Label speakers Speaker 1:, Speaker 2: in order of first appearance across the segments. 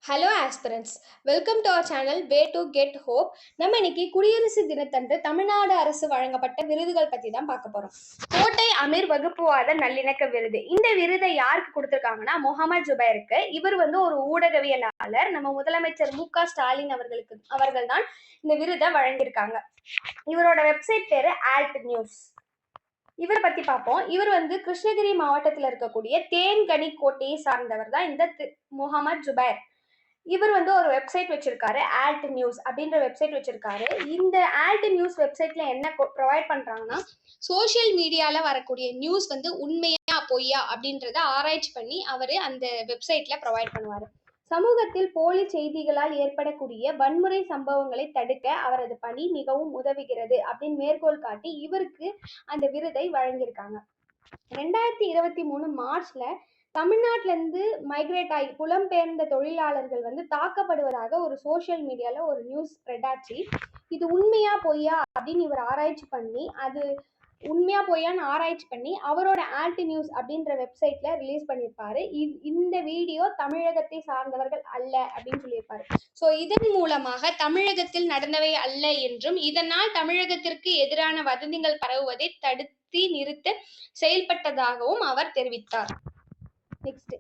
Speaker 1: Hello aspirants, welcome to our channel way to get hope. நம்ம இன்னைக்கு குடியரசு தினத்தன்று தமிழ்நாடு அரசு வழங்கப்பட்ட விருதுகள் பத்தி தான் பார்க்க போறோம். கோட்டை அமீர் வகுப்புவாத நல்லிணக்க விருது. இந்த விருதை யாருக்கு கொடுத்திருக்காங்கன்னா முகமது ஜுபைருக்கு. இவர் ஒரு ஊடகவியலாளர். நம்ம முதலமைச்சர் மு.க.ஸ்டாலின் அவர்கள் தான் இந்த விருதை வழங்கியிருக்காங்க. இவரோட வெப்சைட் பேரு ஆல்ட் நியூஸ். இவரை பத்தி பார்ப்போம். இவர் கிருஷ்ணகிரி மாவட்டத்தில் இருக்கக்கூடிய தேன்கனி கோட்டையை சார்ந்தவர் தான் இந்த முகமது ஜுபைர். இவர் ஒரு வெப்சைட் வச்சிருக்காரு, ஆல்ட் நியூஸ் அப்படின்ற வெப்சைட் வச்சிருக்காரு. இந்த ஆல்ட் நியூஸ் வெப்சைட்ல என்ன ப்ரொவைட் பண்றாங்கன்னா, சோசியல் மீடியால வரக்கூடிய நியூஸ் உண்மையா பொய்யா அப்படின்றத ஆராய்ச்சி பண்ணி அவரு அந்த வெப்சைட்ல ப்ரொவைட் பண்ணுவாரு. சமூகத்தில் போலி செய்திகளால் ஏற்படக்கூடிய வன்முறை சம்பவங்களை தடுக்க அவரது பணி மிகவும் உதவுகிறது அப்படின்னு மேற்கோள் காட்டி இவருக்கு அந்த விருதை வழங்கியிருக்காங்க. 2023 மார்ச்ல தமிழ்நாட்டில இருந்து மைக்ரேட் ஆகி புலம்பெயர்ந்த தொழிலாளர்கள் தாக்கப்படுவதாக ஒரு சோசியல் மீடியால ஒரு நியூஸ் ஸ்ப்ரெட் ஆச்சு. இது உண்மையா பொய்யா அப்படின்னு இவர் ஆராய்ச்சி பண்ணி அது உண்மையா பொய்யான்னு ஆராய்ச்சி பண்ணி அவரோட ஆல்ட் நியூஸ் அப்படின்ற வெப்சைட்ல ரிலீஸ் பண்ணியிருப்பாரு. இந்த வீடியோ தமிழகத்தை சார்ந்தவர்கள் அல்ல அப்படின்னு சொல்லியிருப்பாரு. ஸோ இதன் மூலமாக தமிழகத்தில் நடந்தவை அல்ல என்றும் இதனால் தமிழகத்திற்கு எதிரான வதந்திகள் பரவுவதை தடுத்து நிறுத்த செயல்பட்டதாகவும் அவர் தெரிவித்தார். நெக்ஸ்ட்,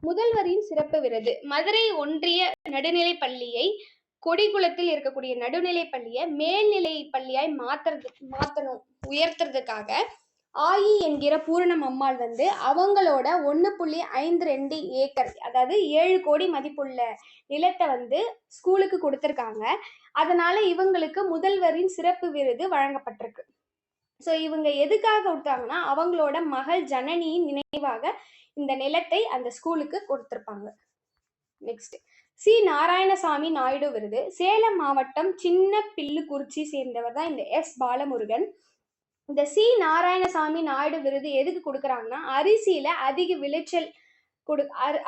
Speaker 1: முதல்வரின் சிறப்பு விருது. மதுரை ஒன்றிய நடுநிலை பள்ளியை கொடிகுளத்தில் இருக்கக்கூடிய நடுநிலை பள்ளியை மேல்நிலை பள்ளியாய் மாத்தணும் உயர்த்துறதுக்காக ஆயி என்கிற பூரணம் அம்மாள் அவங்களோட 1.52 ஏக்கர், அதாவது 7 கோடி மதிப்புள்ள நிலத்தை ஸ்கூலுக்கு கொடுத்திருக்காங்க. அதனால இவங்களுக்கு முதல்வரின் சிறப்பு விருது வழங்கப்பட்டிருக்கு. ஸோ இவங்க எதுக்காக கொடுத்தாங்கன்னா அவங்களோட மகள் ஜனனியின் நினைவாக இந்த நிலத்தை அந்த ஸ்கூலுக்கு கொடுத்திருப்பாங்க. நெக்ஸ்ட், சி நாராயணசாமி நாயுடு விருது. சேலம் மாவட்டம் சின்ன பில்லுக்குறிச்சி சேர்ந்தவர் தான் இந்த எஸ் பாலமுருகன். இந்த சி நாராயணசாமி நாயுடு விருது எதுக்கு கொடுக்குறாங்கன்னா, அரிசியில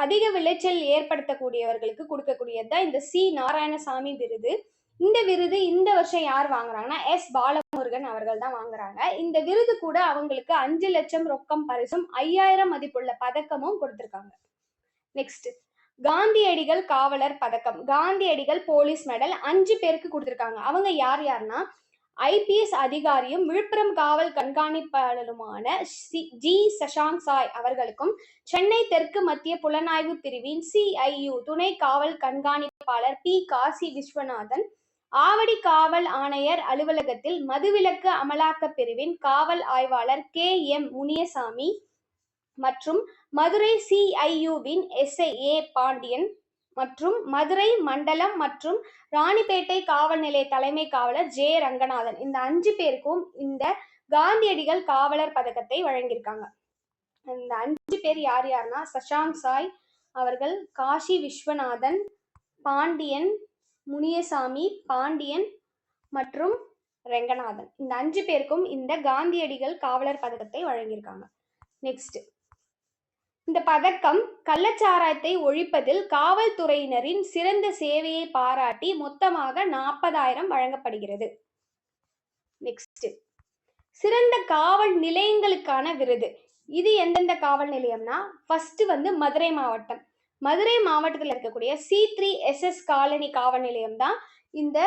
Speaker 1: அதிக விளைச்சல் ஏற்படுத்தக்கூடியவர்களுக்கு கொடுக்கக்கூடியதுதான் இந்த சி நாராயணசாமி விருது. இந்த விருது இந்த வருஷம் யார் வாங்குறாங்கன்னா எஸ் பாலமுருகன் அவர்கள் தான் வாங்குறாங்க. இந்த விருது கூட அவங்களுக்கு 5 லட்சம் ரொக்கம் பரிசும் 5000 மதிப்புள்ள பதக்கமும் கொடுத்திருக்காங்க. நெக்ஸ்ட், காந்தியடிகள் காவலர் பதக்கம். காந்தியடிகள் போலீஸ் மெடல் 5 பேருக்கு கொடுத்திருக்காங்க. அவங்க யார் யாருன்னா, ஐபிஎஸ் அதிகாரியும் விழுப்புரம் காவல் கண்காணிப்பாளருமான ஜி சஷாங்க் சாய் அவர்களுக்கும், சென்னை தெற்கு மத்திய புலனாய்வு பிரிவின் CIU துணை காவல் கண்காணிப்பாளர் பி காசி விஸ்வநாதன், ஆவடி காவல் ஆணையர் அலுவலகத்தில் மதுவிலக்கு அமலாக்க பிரிவின் காவல் ஆய்வாளர் KM முனியசாமி மற்றும் மதுரை CIUவின் SI பாண்டியன் மற்றும் மதுரை மண்டலம் மற்றும் ராணிப்பேட்டை காவல் நிலைய தலைமை காவலர் J ரங்கநாதன், இந்த 5 பேருக்கும் இந்த காந்தியடிகள் காவலர் பதக்கத்தை வழங்கியிருக்காங்க. இந்த 5 பேர் யார் யாருன்னா, சஷாங்க் சாய் அவர்கள், காசி விஸ்வநாதன், பாண்டியன், முனியசாமி, பாண்டியன் மற்றும் ரங்கநாதன். இந்த 5 பேருக்கும் இந்த காந்தியடிகள் காவலர் பதக்கத்தை வழங்கியிருக்காங்க. நெக்ஸ்ட், இந்த பதக்கம் கள்ளச்சாராயத்தை ஒழிப்பதில் காவல்துறையினரின் சிறந்த சேவையை பாராட்டி மொத்தமாக 40,000 வழங்கப்படுகிறது. நெக்ஸ்ட், சிறந்த காவல் நிலையங்களுக்கான விருது. இது எந்தெந்த காவல் நிலையம்னா, ஃபர்ஸ்ட் மதுரை மாவட்டம். மதுரை மாவட்டத்தில் இருக்கக்கூடிய C3SS காலனி காவல் நிலையம் தான் இந்த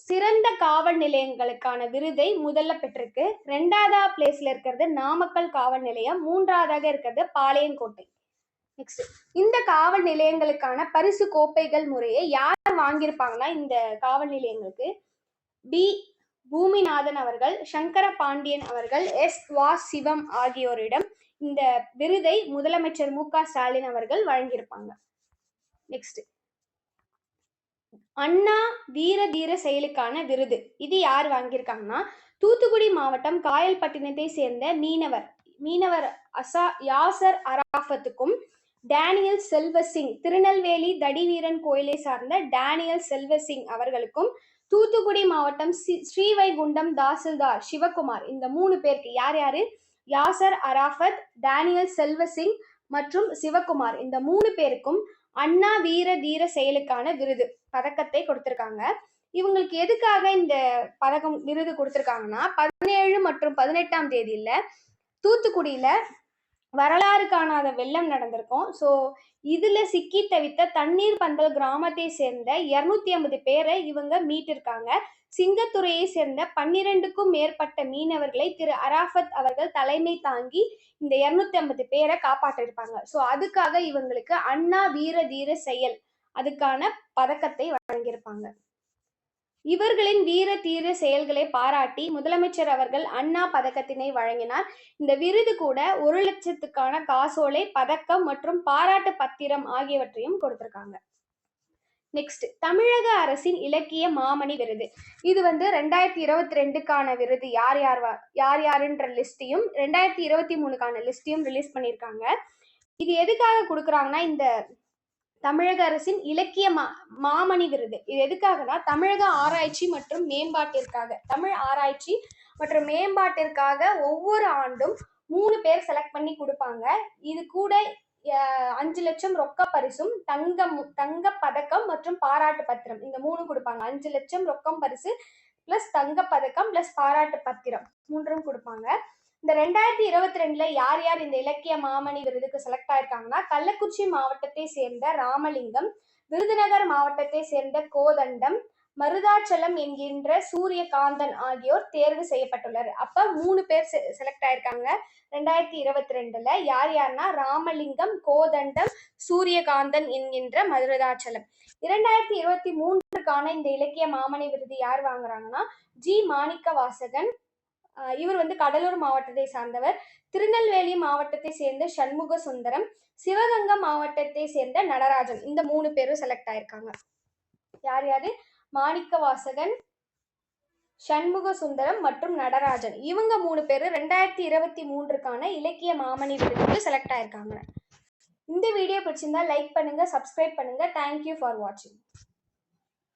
Speaker 1: சிறந்த காவல் நிலையங்களுக்கான விருதை முதல்ல பெற்றிருக்கு. 2வது பிளேஸ்ல இருக்கிறது நாமக்கல் காவல் நிலையம், 3வதாக இருக்கிறது பாளையங்கோட்டை. நெக்ஸ்ட், இந்த காவல் நிலையங்களுக்கான பரிசு கோப்பைகள் முறையை யார் வாங்கியிருப்பாங்கன்னா, இந்த காவல் நிலையங்களுக்கு பி பூமிநாதன் அவர்கள், சங்கர பாண்டியன் அவர்கள், எஸ் வா சிவம் ஆகியோரிடம் இந்த விருதை முதலமைச்சர் மு.க.ஸ்டாலின் அவர்கள் வழங்கியிருப்பாங்க. நெக்ஸ்ட், அண்ணா வீர தீர செயலுக்கான விருது. இது யார் வாங்கியிருக்காங்கன்னா, தூத்துக்குடி மாவட்டம் காயல்பட்டினத்தை சேர்ந்த மீனவர் யாசர் அராஃபத்துக்கும், டேனியல் செல்வசிங், திருநெல்வேலி தடிவீரன் கோயிலை சார்ந்த டேனியல் செல்வசிங் அவர்களுக்கும், தூத்துக்குடி மாவட்டம் ஸ்ரீவைகுண்டம் தாசில்தார் சிவகுமார், இந்த 3 பேருக்கு யார் யாரு, யாசர் அராஃபத், டேனியல் செல்வசிங் மற்றும் சிவகுமார், இந்த 3 பேருக்கும் அண்ணா வீர தீர செயலுக்கான விருது பதக்கத்தை கொடுத்திருக்காங்க. இவங்களுக்கு எதுக்காக இந்த பதக்கம் விருது கொடுத்திருக்காங்கன்னா, 17 மற்றும் 18ஆம் தேதியில தூத்துக்குடியில வரலாறு காணாத வெள்ளம் நடந்திருக்கும். ஸோ இதுல சிக்கி தவித்த தண்ணீர் பந்தல் கிராமத்தை சேர்ந்த 250 பேரை இவங்க மீட்டிருக்காங்க. சிங்கத்துறையை சேர்ந்த 12க்கும் மேற்பட்ட மீனவர்களை திரு அராஃபத் அவர்கள் தலைமை தாங்கி இந்த 250 பேரை காப்பாற்றிருப்பாங்க. ஸோ அதுக்காக இவங்களுக்கு அண்ணா வீர தீர செயல் அதுக்கான பதக்கத்தை வழங்கியிருப்பாங்க. இவர்களின் வீர தீர செயல்களை பாராட்டி முதலமைச்சர் அவர்கள் அண்ணா பதக்கத்தினை வழங்கினார். இந்த விருது கூட 1,00,000க்கான காசோலை, பதக்கம் மற்றும் பாராட்டு பத்திரம் ஆகியவற்றையும் கொடுத்திருக்காங்க. நெக்ஸ்ட், தமிழக அரசின் இலக்கிய மாமணி விருது. இது 2022க்கான விருது. யார் யாருன்ற லிஸ்டையும் 2023க்கான லிஸ்டையும் ரிலீஸ் பண்ணியிருக்காங்க. இது எதுக்காக கொடுக்குறாங்கன்னா, இந்த தமிழக அரசின் இலக்கிய மாமணி விருது இது எதுக்காகனா தமிழக ஆராய்ச்சி மற்றும் மேம்பாட்டிற்காக, தமிழ் ஆராய்ச்சி மற்றும் மேம்பாட்டிற்காக ஒவ்வொரு ஆண்டும் 3 பேர் செலக்ட் பண்ணி கொடுப்பாங்க. இது கூட 5 லட்சம் ரொக்க பரிசும் தங்க பதக்கம் மற்றும் பாராட்டு பத்திரம் இந்த 3 கொடுப்பாங்க. 5 லட்சம் ரொக்கம் பரிசு பிளஸ் தங்க பதக்கம் பிளஸ் பாராட்டு பத்திரம் 3ம் கொடுப்பாங்க. இந்த 2022ல யார் யார் இந்த இலக்கிய மாமணி விருதுக்கு செலக்ட் ஆயிருக்காங்கன்னா, கள்ளக்குறிச்சி மாவட்டத்தை சேர்ந்த ராமலிங்கம், விருதுநகர் மாவட்டத்தை சேர்ந்த கோதண்டம், மருதாச்சலம் என்கின்ற சூரியகாந்தன் ஆகியோர் தேர்வு செய்யப்பட்டுள்ளனர். அப்ப 3 பேர் செலக்ட் ஆயிருக்காங்க 2022ல. யார் யாருன்னா ராமலிங்கம், கோதண்டம், சூரியகாந்தன் என்கின்ற மருதாச்சலம். 2023க்கான இந்த இலக்கிய மாமணி விருது யார் வாங்குறாங்கன்னா, ஜி மாணிக்க வாசகன். இவர் கடலூர் மாவட்டத்தை சார்ந்தவர். திருநெல்வேலி மாவட்டத்தை சேர்ந்த சண்முக சுந்தரம், சிவகங்கை மாவட்டத்தை சேர்ந்த நடராஜன். இந்த 3 பேரும் செலக்ட் ஆயிருக்காங்க. யார் யாரு? மாணிக்க வாசகன், சண்முக சுந்தரம் மற்றும் நடராஜன். இவங்க 3 பேரும் 2023க்கான இலக்கிய மாமணி விருதுக்கு செலக்ட் ஆயிருக்காங்க. இந்த வீடியோ பிடிச்சிருந்தா லைக் பண்ணுங்க, சப்ஸ்கிரைப் பண்ணுங்க. தேங்க்யூ ஃபார் வாட்சிங்.